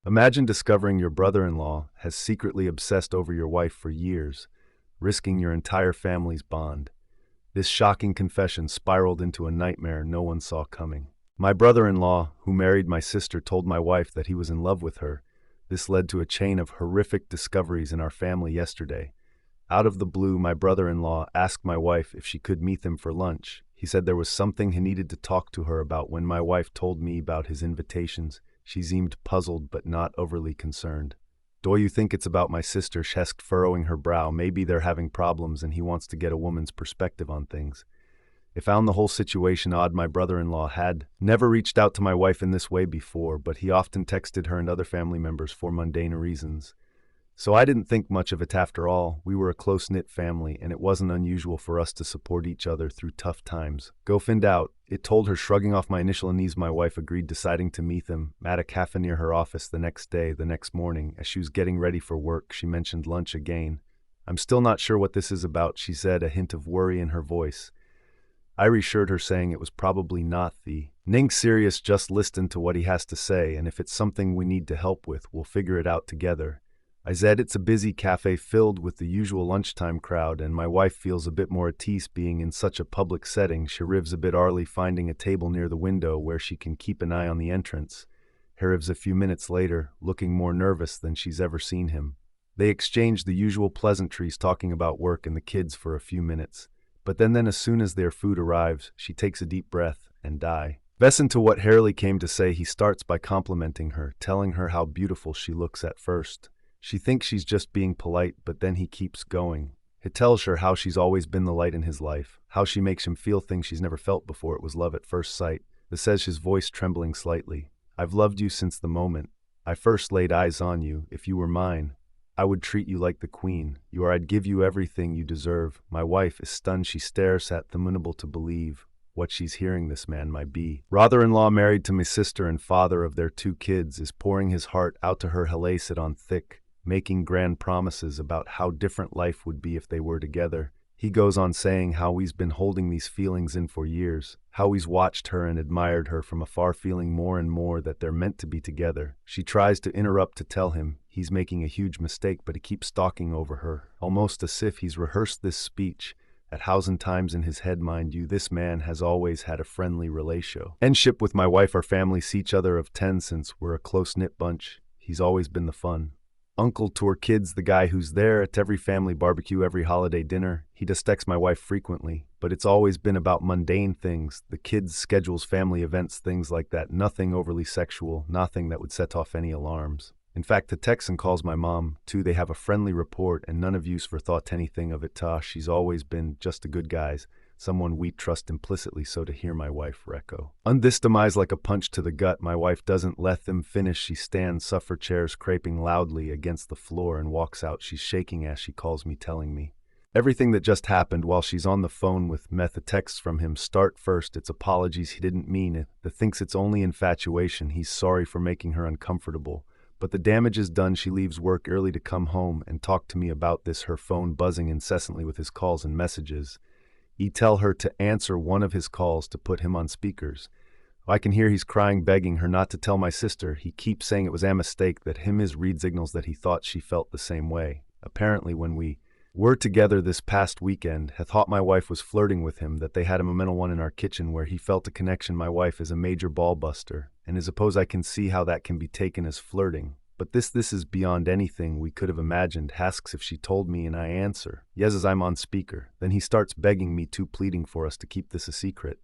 Imagine discovering your brother-in-law has secretly obsessed over your wife for years, risking your entire family's bond. This shocking confession spiraled into a nightmare no one saw coming. My brother-in-law, who married my sister, told my wife that he was in love with her. This led to a chain of horrific discoveries in our family yesterday. Out of the blue, my brother-in-law asked my wife if she could meet him for lunch. He said there was something he needed to talk to her about. When my wife told me about his invitations, she seemed puzzled but not overly concerned. "Do you think it's about my sister?" she asked, furrowing her brow. "Maybe they're having problems and he wants to get a woman's perspective on things." I found the whole situation odd. My brother-in-law had never reached out to my wife in this way before, but he often texted her and other family members for mundane reasons. So I didn't think much of it after all. We were a close-knit family, and it wasn't unusual for us to support each other through tough times. Go find out, it told her, shrugging off my initial unease. My wife agreed, deciding to meet him at a cafe near her office the next day. The next morning, as she was getting ready for work, she mentioned lunch again. "I'm still not sure what this is about," she said, a hint of worry in her voice. I reassured her, saying it was probably not the ning serious, just listen to what he has to say, and if it's something we need to help with, we'll figure it out together. I said it's a busy cafe filled with the usual lunchtime crowd, and my wife feels a bit more at ease being in such a public setting. She arrives a bit early, finding a table near the window where she can keep an eye on the entrance. He arrives a few minutes later, looking more nervous than she's ever seen him. They exchange the usual pleasantries, talking about work and the kids for a few minutes. But then as soon as their food arrives, she takes a deep breath and die. Listen to what Harley came to say. He starts by complimenting her, telling her how beautiful she looks at first. She thinks she's just being polite, but then he keeps going. He tells her how she's always been the light in his life, how she makes him feel things she's never felt before. It was love at first sight. This says, his voice trembling slightly. "I've loved you since the moment I first laid eyes on you. If you were mine, I would treat you like the queen you are. I'd give you everything you deserve." My wife is stunned. She stares at them, unable to believe what she's hearing. This man might be brother-in-law, married to my sister and father of their 2 kids, is pouring his heart out to her. He sit on thick, making grand promises about how different life would be if they were together. He goes on saying how he's been holding these feelings in for years, how he's watched her and admired her from afar, feeling more and more that they're meant to be together. She tries to interrupt to tell him he's making a huge mistake, but he keeps stalking over her, almost as if he's rehearsed this speech 1,000 times in his head. Mind you, this man has always had a friendly relationship with my wife. Our family see each other of 10 since we're a close-knit bunch. He's always been the fun uncle to our kids, the guy who's there at every family barbecue, every holiday dinner. He does text my wife frequently, but it's always been about mundane things, the kids' schedules, family events, things like that. Nothing overly sexual, nothing that would set off any alarms. In fact, the texts and calls my mom, too, they have a friendly rapport, and none of you's for thought anything of it. She's always been just a good guys, someone we trust implicitly. So to hear my wife echo on this demise like a punch to the gut, my wife doesn't let them finish. She stands, suffer chairs scraping loudly against the floor, and walks out. She's shaking as she calls me, telling me everything that just happened. While she's on the phone with Meth, the texts from him start. First, it's apologies, he didn't mean it. The thinks it's only infatuation. He's sorry for making her uncomfortable. But the damage is done. She leaves work early to come home and talk to me about this, her phone buzzing incessantly with his calls and messages. He tell her to answer one of his calls to put him on speakers. I can hear he's crying, begging her not to tell my sister. He keeps saying it was a mistake, that him is read signals, that he thought she felt the same way. Apparently when we were together this past weekend, he thought my wife was flirting with him, that they had a momental one in our kitchen where he felt a connection. My wife is a major ball buster, and I suppose I can see how that can be taken as flirting. But this is beyond anything we could have imagined. Asks if she told me, and I answer yes as I'm on speaker. Then he starts begging me to, pleading for us to keep this a secret.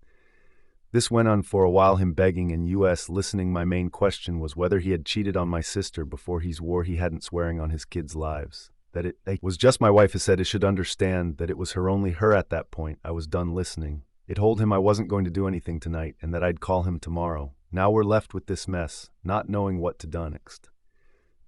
This went on for a while, him begging and us listening. My main question was whether he had cheated on my sister before he swore he hadn't, swearing on his kids' lives. That it was just my wife. Has said it should understand that it was her, only her at that point. I was done listening. It told him I wasn't going to do anything tonight and that I'd call him tomorrow. Now we're left with this mess, not knowing what to do next.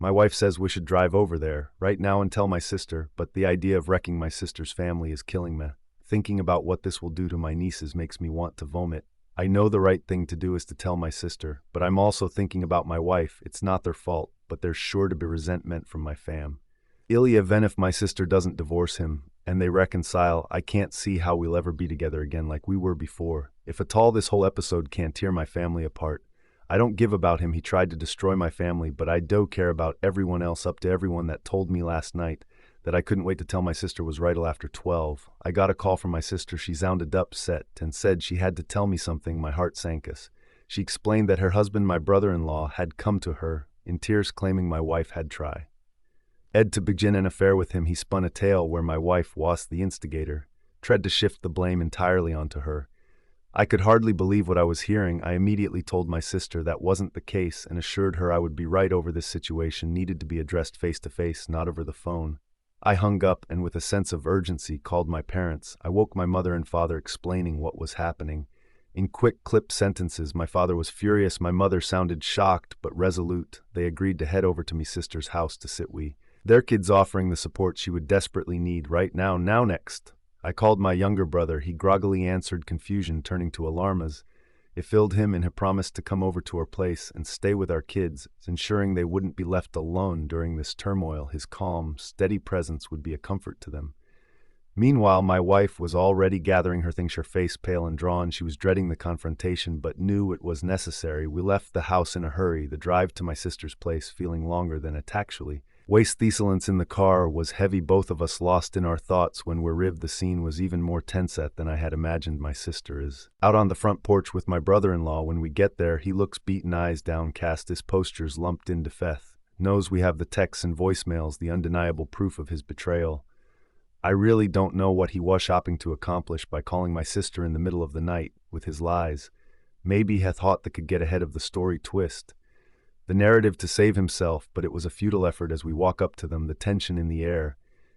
My wife says we should drive over there right now and tell my sister, but the idea of wrecking my sister's family is killing me. Thinking about what this will do to my nieces makes me want to vomit. I know the right thing to do is to tell my sister, but I'm also thinking about my wife. It's not their fault, but there's sure to be resentment from my fam. Even if my sister doesn't divorce him and they reconcile, I can't see how we'll ever be together again like we were before. If at all this whole episode can't tear my family apart, I don't give about him, he tried to destroy my family, but I do care about everyone else, up to everyone that told me last night that I couldn't wait to tell my sister was right till after 12. I got a call from my sister. She sounded upset and said she had to tell me something. My heart sank us. She explained that her husband, my brother-in-law, had come to her, in tears claiming my wife had tried to begin an affair with him. He spun a tale where my wife was the instigator, tried to shift the blame entirely onto her. I could hardly believe what I was hearing. I immediately told my sister that wasn't the case and assured her I would be right. Over this situation needed to be addressed face to face, not over the phone. I hung up and with a sense of urgency called my parents. I woke my mother and father explaining what was happening. In quick clipped sentences, my father was furious. My mother sounded shocked but resolute. They agreed to head over to me sister's house to sit their kids, offering the support she would desperately need right now. Next. I called my younger brother. He groggily answered, confusion turning to alarm as it filled him, and had promised to come over to our place and stay with our kids, ensuring they wouldn't be left alone during this turmoil. His calm, steady presence would be a comfort to them. Meanwhile, my wife was already gathering her things, her face pale and drawn. She was dreading the confrontation, but knew it was necessary. We left the house in a hurry, the drive to my sister's place feeling longer than it actually. Waste thesalence in the car was heavy, both of us lost in our thoughts. When we arrived, the scene was even more tense than I had imagined. My sister is out on the front porch with my brother-in-law. When we get there, he looks beaten, eyes downcast, his postures lumped into death. Knows we have the texts and voicemails, the undeniable proof of his betrayal. I really don't know what he was hoping to accomplish by calling my sister in the middle of the night with his lies. Maybe he thought that could get ahead of the story twist, the narrative, to save himself, but it was a futile effort. As we walk up to them, the tension in the air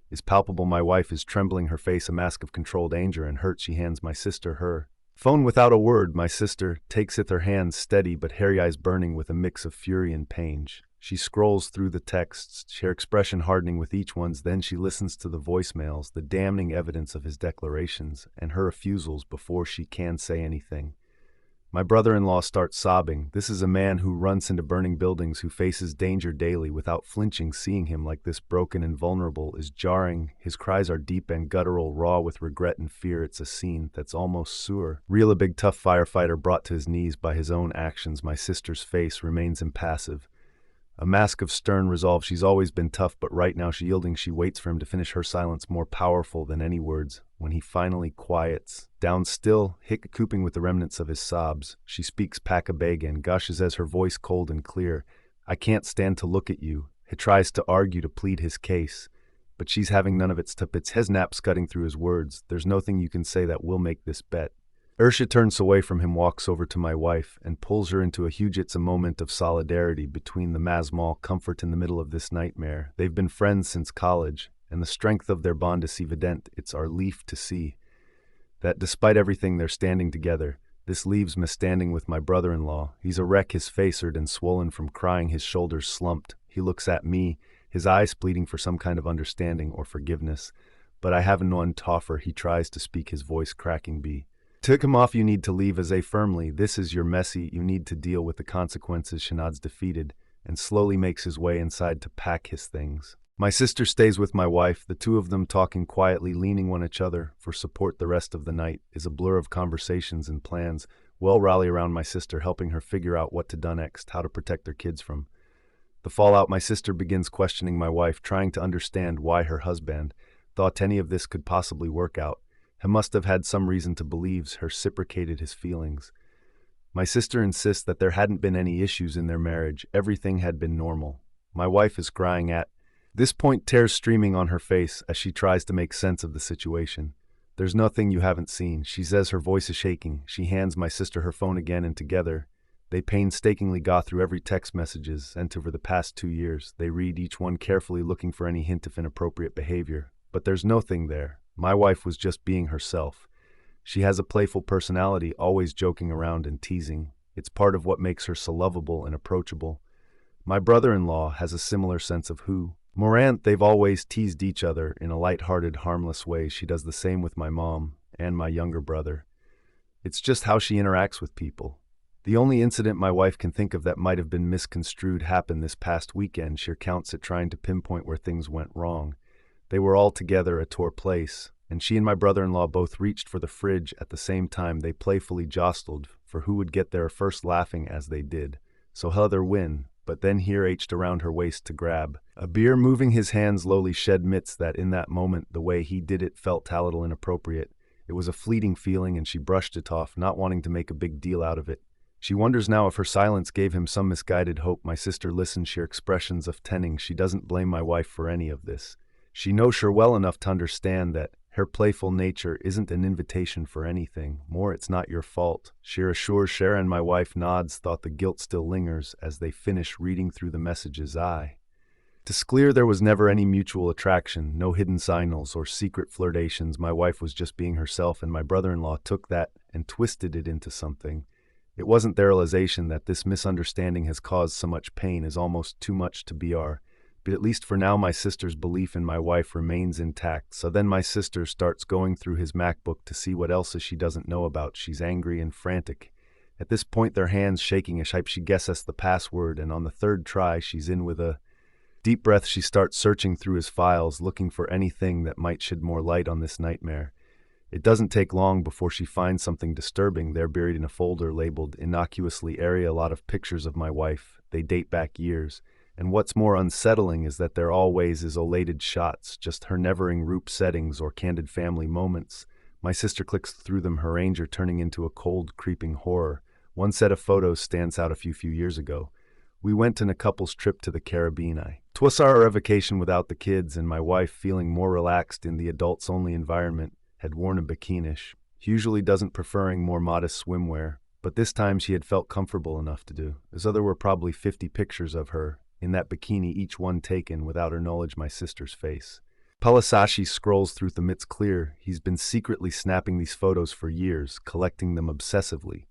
is palpable. My wife is trembling, her face a mask of controlled anger and hurt. She hands my sister her phone without a word. My sister takes it, her hands steady but hairy, eyes burning with a mix of fury and pain. She scrolls through the texts, her expression hardening with each one. Then she listens to the voicemails, the damning evidence of his declarations and her refusals before she can say anything. My brother-in-law starts sobbing. This is a man who runs into burning buildings, who faces danger daily without flinching. Seeing him like this, broken and vulnerable, is jarring. His cries are deep and guttural, raw with regret and fear. It's a scene that's almost surreal. A big tough firefighter brought to his knees by his own actions. My sister's face remains impassive, a mask of stern resolve. She's always been tough, but right now she's yielding. She waits for him to finish, her silence more powerful than any words. When he finally quiets down, still hiccuping with the remnants of his sobs, she speaks pack a beg and gushes as her voice cold and clear. I can't stand to look at you. He tries to argue, to plead his case, but she's having none of it. It's his nap scudding through his words. There's nothing you can say that will make this bet. Ursha turns away from him, walks over to my wife, and pulls her into a huge. It's a moment of solidarity between the Masmal, comfort in the middle of this nightmare. They've been friends since college, and the strength of their bond is evident. It's our relief to see that despite everything, they're standing together. This leaves me standing with my brother-in-law. He's a wreck, his face hurt and swollen from crying, his shoulders slumped. He looks at me, his eyes pleading for some kind of understanding or forgiveness. But I haven't one to offer. He tries to speak, his voice cracking. Took him off. You need to leave as a firmly. This is your messy. You need to deal with the consequences. Shanad's defeated and slowly makes his way inside to pack his things. My sister stays with my wife, the two of them talking quietly, leaning on each other for support. The rest of the night is a blur of conversations and plans. We'll rally around my sister, helping her figure out what to do next, how to protect their kids from the fallout. My sister begins questioning my wife, trying to understand why her husband thought any of this could possibly work out. He must have had some reason to believe her, reciprocated his feelings. My sister insists that there hadn't been any issues in their marriage. Everything had been normal. My wife is crying at this point, tears streaming on her face as she tries to make sense of the situation. There's nothing you haven't seen, she says, her voice is shaking. She hands my sister her phone again, and together they painstakingly go through every text messages sent over the past 2 years. They read each one carefully, looking for any hint of inappropriate behavior. But there's nothing there. My wife was just being herself. She has a playful personality, always joking around and teasing. It's part of what makes her so lovable and approachable. My brother-in-law has a similar sense of humor. They've always teased each other in a light-hearted, harmless way. She does the same with my mom and my younger brother. It's just how she interacts with people. The only incident my wife can think of that might have been misconstrued happened this past weekend. She recounts it, trying to pinpoint where things went wrong. They were all together at our place, and she and my brother-in-law both reached for the fridge at the same time. They playfully jostled for who would get there first laughing as they did. So Heather win, but then here reached around her waist to grab a beer, moving his hands slowly shed mitts that in that moment the way he did it felt a little inappropriate. It was a fleeting feeling and she brushed it off, not wanting to make a big deal out of it. She wonders now if her silence gave him some misguided hope. My sister listens sheer expressions of tending. She doesn't blame my wife for any of this. She knows her well enough to understand that her playful nature isn't an invitation for anything. More, it's not your fault. She assures Sharon. My wife nods, thought the guilt still lingers as they finish reading through the messages. It's clear there was never any mutual attraction, no hidden signals or secret flirtations. My wife was just being herself, and my brother-in-law took that and twisted it into something. It wasn't their realization that this misunderstanding has caused so much pain is almost too much to bear. But at least for now, my sister's belief in my wife remains intact. So then my sister starts going through his MacBook to see what else she doesn't know about. She's angry and frantic. At this point, their hands shaking as she guesses the password, and on the third try, she's in with a deep breath. She starts searching through his files, looking for anything that might shed more light on this nightmare. It doesn't take long before she finds something disturbing there buried in a folder labeled innocuously area. A lot of pictures of my wife. They date back years. And what's more unsettling is that they're always isolated shots, just her never-ending group settings or candid family moments. My sister clicks through them, her anger turning into a cold, creeping horror. One set of photos stands out a few years ago. We went on a couple's trip to the Caribbean. 'Twas our vacation without the kids, and my wife, feeling more relaxed in the adults-only environment, had worn a bikini. She usually doesn't, preferring more modest swimwear, but this time she had felt comfortable enough to do. As there were probably 50 pictures of her in that bikini, each one taken without her knowledge. My sister's face. Palasashi scrolls through them. It's clear he's been secretly snapping these photos for years, collecting them obsessively.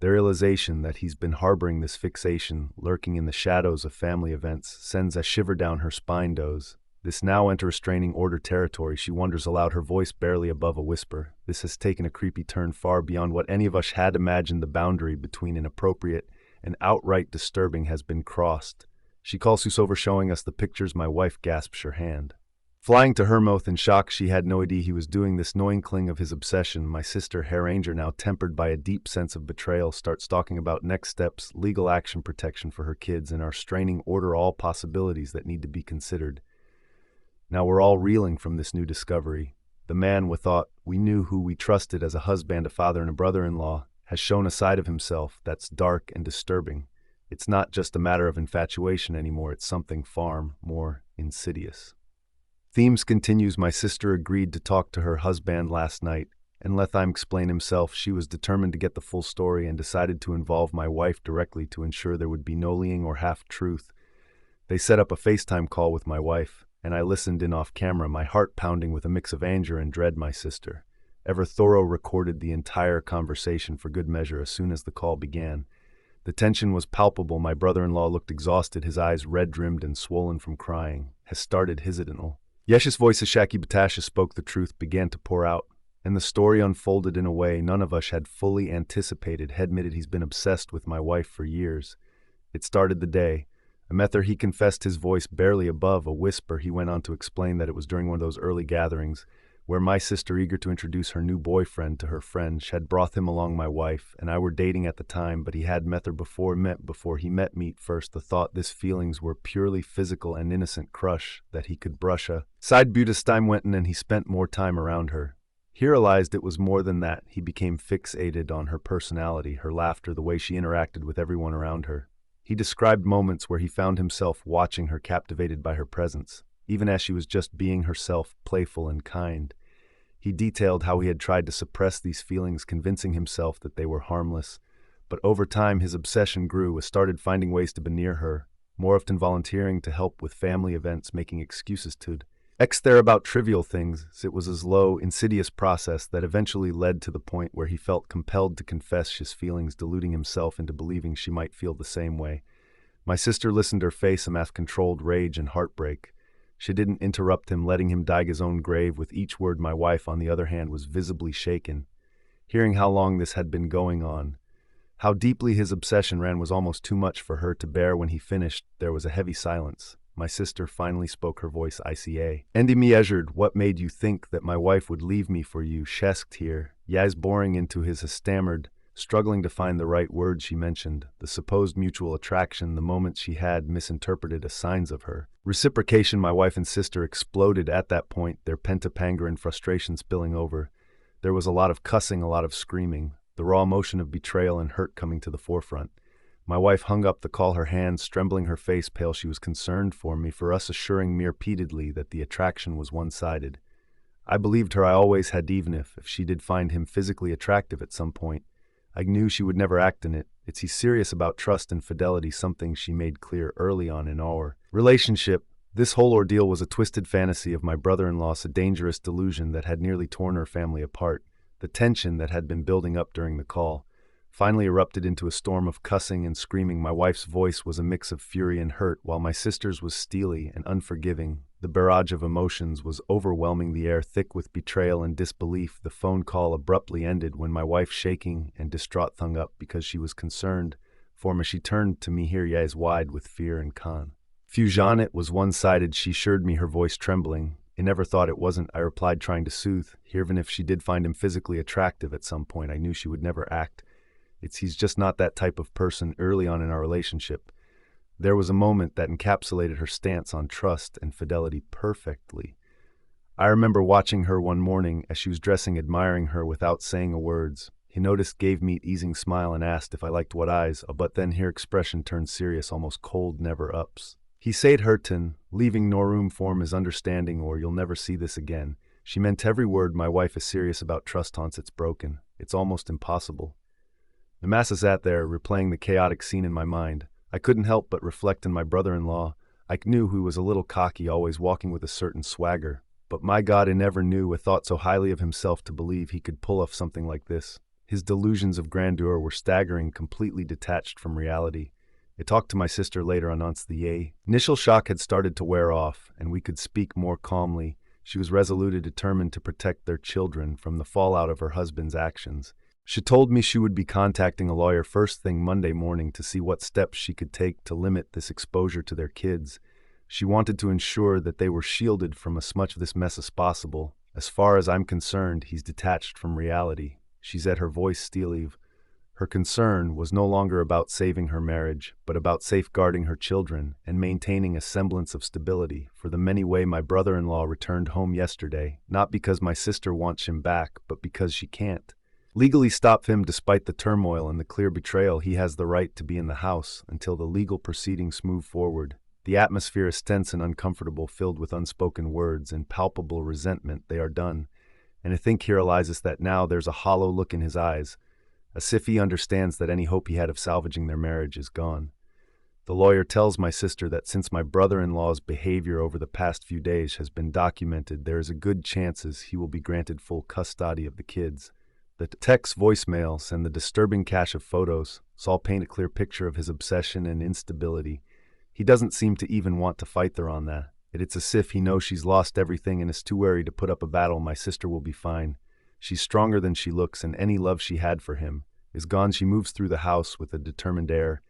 The realization that he's been harboring this fixation, lurking in the shadows of family events, sends a shiver down her spine. Does this now enter restraining order territory? She wonders aloud, her voice barely above a whisper. This has taken a creepy turn far beyond what any of us had imagined. The boundary between inappropriate and outright disturbing has been crossed. She calls us over, showing us the pictures. My wife gasps, her hand flying to her mouth in shock. She had no idea he was doing this, no inkling of his obsession. My sister, her anger now tempered by a deep sense of betrayal, starts talking about next steps, legal action, protection for her kids, and our straining order, all possibilities that need to be considered. Now we're all reeling from this new discovery. The man we thought we knew, who we trusted as a husband, a father, and a brother-in-law, has shown a side of himself that's dark and disturbing. It's not just a matter of infatuation anymore, it's something far more insidious. Themes continues. My sister agreed to talk to her husband last night and let him explain himself. She was determined to get the full story and decided to involve my wife directly to ensure there would be no lying or half-truth. They set up a FaceTime call with my wife, and I listened in off camera, my heart pounding with a mix of anger and dread. My sister, ever thorough, recorded the entire conversation for good measure. As soon as the call began, the tension was palpable. My brother-in-law looked exhausted, his eyes red-rimmed and swollen from crying. Has started hesitant. Yesh's voice, as Shaki Batasha spoke the truth, began to pour out, and the story unfolded in a way none of us had fully anticipated. He admitted he's been obsessed with my wife for years. It started the day. Amether, he confessed, his voice barely above a whisper. He went on to explain that it was during one of those early gatherings where my sister, eager to introduce her new boyfriend to her friends, had brought him along. My wife and I were dating at the time, but he had met her before he met me first. The thought this feelings were purely physical and innocent crush that he could brush aside. But as time went on and he spent more time around her, he realized it was more than that. He became fixated on her personality, her laughter, the way she interacted with everyone around her. He described moments where he found himself watching her, captivated by her presence, even as she was just being herself, playful and kind. He detailed how he had tried to suppress these feelings, convincing himself that they were harmless. But over time, his obsession grew, started finding ways to be near her, more often volunteering to help with family events, making excuses to there about trivial things. It was a slow, insidious process that eventually led to the point where he felt compelled to confess his feelings, deluding himself into believing she might feel the same way. My sister listened, her face a mass controlled rage and heartbreak. She didn't interrupt him, letting him dig his own grave with each word. My wife, on the other hand, was visibly shaken. Hearing how long this had been going on, how deeply his obsession ran, was almost too much for her to bear. When he finished, there was a heavy silence. My sister finally spoke, her voice ica. Andy measured, what made you think that my wife would leave me for you? Shesked here. Yaz, boring into his stammered, struggling to find the right word. She mentioned the supposed mutual attraction the moment she had misinterpreted as signs of her reciprocation. My wife and sister exploded at that point, their pent-up anger and frustration spilling over. There was a lot of cussing, a lot of screaming, the raw emotion of betrayal and hurt coming to the forefront. My wife hung up the call, her hands trembling, her face pale. She was concerned for me, for us, assuring me repeatedly that the attraction was one-sided. I believed her. I always had, even if she did find him physically attractive at some point. I knew she would never act in it. He's serious about trust and fidelity, something she made clear early on in our relationship. This whole ordeal was a twisted fantasy of my brother-in-law's, a dangerous delusion that had nearly torn her family apart. The tension that had been building up during the call finally erupted into a storm of cussing and screaming. My wife's voice was a mix of fury and hurt, while my sister's was steely and unforgiving. The barrage of emotions was overwhelming, the air thick with betrayal and disbelief. The phone call abruptly ended when my wife, shaking and distraught, hung up because she was concerned for me. She turned to me, her eyes wide with fear and confusion. It was one-sided, she assured me, her voice trembling. I never thought it wasn't, I replied, trying to soothe. Even if she did find him physically attractive at some point, I knew she would never act. He's just not that type of person. Early on in our relationship, there was a moment that encapsulated her stance on trust and fidelity perfectly. I remember watching her one morning as she was dressing, admiring her without saying a word. He noticed, gave me an easing smile, and asked if I liked what eyes, but then her expression turned serious, almost cold. Never ups. He said, hurtin', leaving no room for his understanding, or you'll never see this again. She meant every word. My wife is serious about trust. Haunts, it's broken. It's almost impossible. The masses sat there, replaying the chaotic scene in my mind. I couldn't help but reflect on my brother-in-law. I knew he was a little cocky, always walking with a certain swagger. But my God, I never knew a thought so highly of himself to believe he could pull off something like this. His delusions of grandeur were staggering, completely detached from reality. I talked to my sister later on. The initial shock had started to wear off, and we could speak more calmly. She was resolutely determined to protect their children from the fallout of her husband's actions. She told me she would be contacting a lawyer first thing Monday morning to see what steps she could take to limit this exposure to their kids. She wanted to ensure that they were shielded from as much of this mess as possible. As far as I'm concerned, he's detached from reality. She said, her voice steely. Her concern was no longer about saving her marriage, but about safeguarding her children and maintaining a semblance of stability. For the many way my brother-in-law returned home yesterday, not because my sister wants him back, but because she can't legally stop him. Despite the turmoil and the clear betrayal, he has the right to be in the house until the legal proceedings move forward. The atmosphere is tense and uncomfortable, filled with unspoken words and palpable resentment. They are done, and I think he realizes that now. There's a hollow look in his eyes, as if he understands that any hope he had of salvaging their marriage is gone. The lawyer tells my sister that since my brother-in-law's behavior over the past few days has been documented, there is a good chance he will be granted full custody of the kids. The text voicemails and the disturbing cache of photos all paint a clear picture of his obsession and instability. He doesn't seem to even want to fight her on that. It's as if he knows she's lost everything and is too wary to put up a battle. My sister will be fine. She's stronger than she looks, and any love she had for him is gone. She moves through the house with a determined air,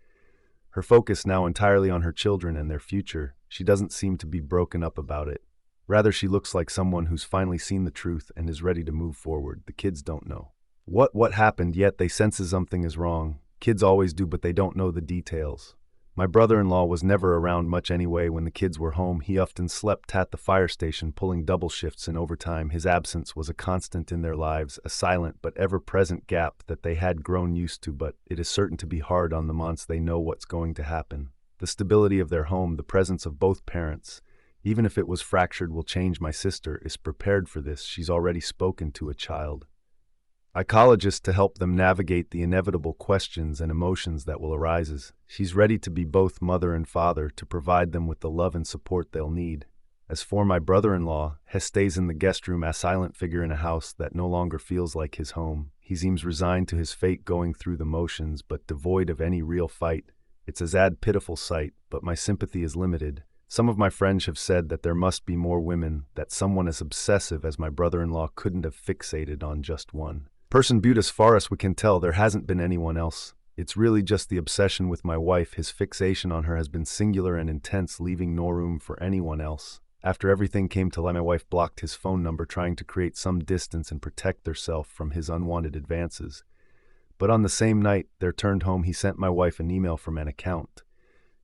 her focus now entirely on her children and their future. She doesn't seem to be broken up about it. Rather, she looks like someone who's finally seen the truth and is ready to move forward. The kids don't know what happened, yet they sense something is wrong. Kids always do, but they don't know the details. My brother-in-law was never around much anyway. When the kids were home, he often slept at the fire station, pulling double shifts and overtime. His absence was a constant in their lives, a silent but ever-present gap that they had grown used to, but it is certain to be hard on them once they know what's going to happen. The stability of their home, the presence of both parents, even if it was fractured, will change. My sister is prepared for this. She's already spoken to a child psychologist to help them navigate the inevitable questions and emotions that will arise. She's ready to be both mother and father, to provide them with the love and support they'll need. As for my brother-in-law, he stays in the guest room, a silent figure in a house that no longer feels like his home. He seems resigned to his fate, going through the motions, but devoid of any real fight. It's a sad, pitiful sight, but my sympathy is limited. Some of my friends have said that there must be more women, that someone as obsessive as my brother-in-law couldn't have fixated on just one person. But as far as we can tell, there hasn't been anyone else. It's really just the obsession with my wife. His fixation on her has been singular and intense, leaving no room for anyone else. After everything came to light, my wife blocked his phone number, trying to create some distance and protect herself from his unwanted advances. But on the same night they returned home, he sent my wife an email from an account.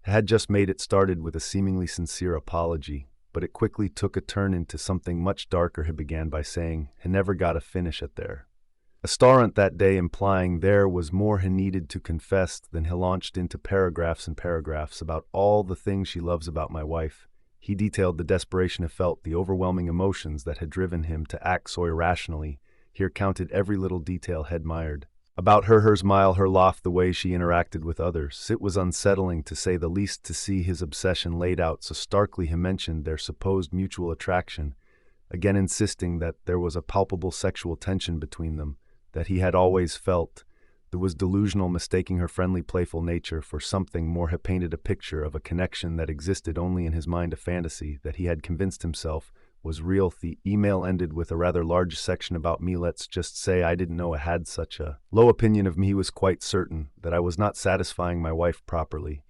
It had just made it started with a seemingly sincere apology, but it quickly took a turn into something much darker. He began by saying he never got to finish it there. A starent that day, implying there was more he needed to confess. Then he launched into paragraphs and paragraphs about all the things she loves about my wife. He detailed the desperation he felt, the overwhelming emotions that had driven him to act so irrationally. He recounted every little detail he admired. About her smile, her laugh, the way she interacted with others. It was unsettling, to say the least, to see his obsession laid out so starkly. He mentioned their supposed mutual attraction, again insisting that there was a palpable sexual tension between them, that he had always felt. There was delusional, mistaking her friendly, playful nature for something more. He painted a picture of a connection that existed only in his mind, a fantasy that he had convinced himself was real. The email ended with a rather large section about me. Let's just say I didn't know I had such a low opinion of me. He was quite certain that I was not satisfying my wife properly.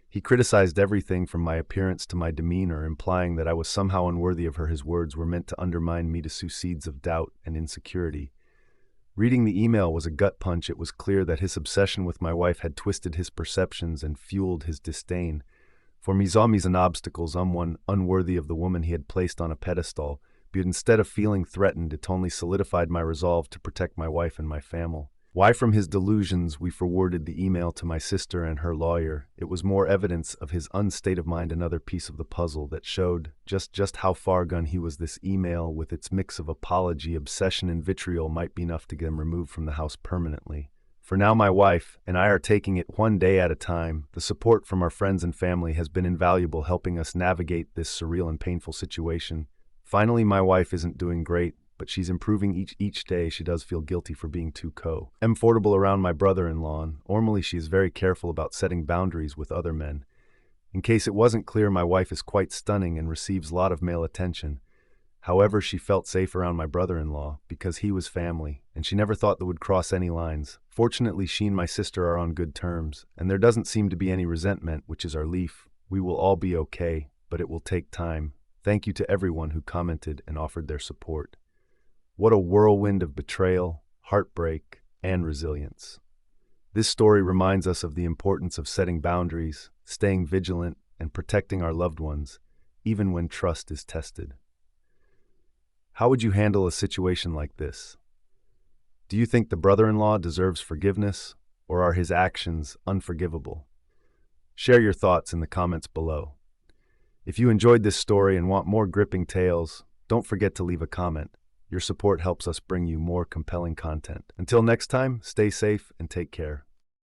He criticized everything from my appearance to my demeanor, implying that I was somehow unworthy of her. His words were meant to undermine me, to sow seeds of doubt and insecurity. Reading the email was a gut punch. It was clear that his obsession with my wife had twisted his perceptions and fueled his disdain. For me, saw me as an obstacle, someone unworthy of the woman he had placed on a pedestal, but instead of feeling threatened, it only solidified my resolve to protect my wife and my family. Why, from his delusions, we forwarded the email to my sister and her lawyer. It was more evidence of his unstate of mind, another piece of the puzzle that showed just how far gone he was. This email, with its mix of apology, obsession, and vitriol, might be enough to get him removed from the house permanently. For now, my wife and I are taking it one day at a time. The support from our friends and family has been invaluable, helping us navigate this surreal and painful situation. Finally, my wife isn't doing great, but she's improving each day. She does feel guilty for being too comfortable around my brother-in-law. Normally, she is very careful about setting boundaries with other men. In case it wasn't clear, my wife is quite stunning and receives a lot of male attention. However, she felt safe around my brother-in-law because he was family, and she never thought that would cross any lines. Fortunately, she and my sister are on good terms, and there doesn't seem to be any resentment, which is our relief. We will all be okay, but it will take time. Thank you to everyone who commented and offered their support. What a whirlwind of betrayal, heartbreak, and resilience. This story reminds us of the importance of setting boundaries, staying vigilant, and protecting our loved ones, even when trust is tested. How would you handle a situation like this? Do you think the brother-in-law deserves forgiveness, or are his actions unforgivable? Share your thoughts in the comments below. If you enjoyed this story and want more gripping tales, don't forget to leave a comment. Your support helps us bring you more compelling content. Until next time, stay safe and take care.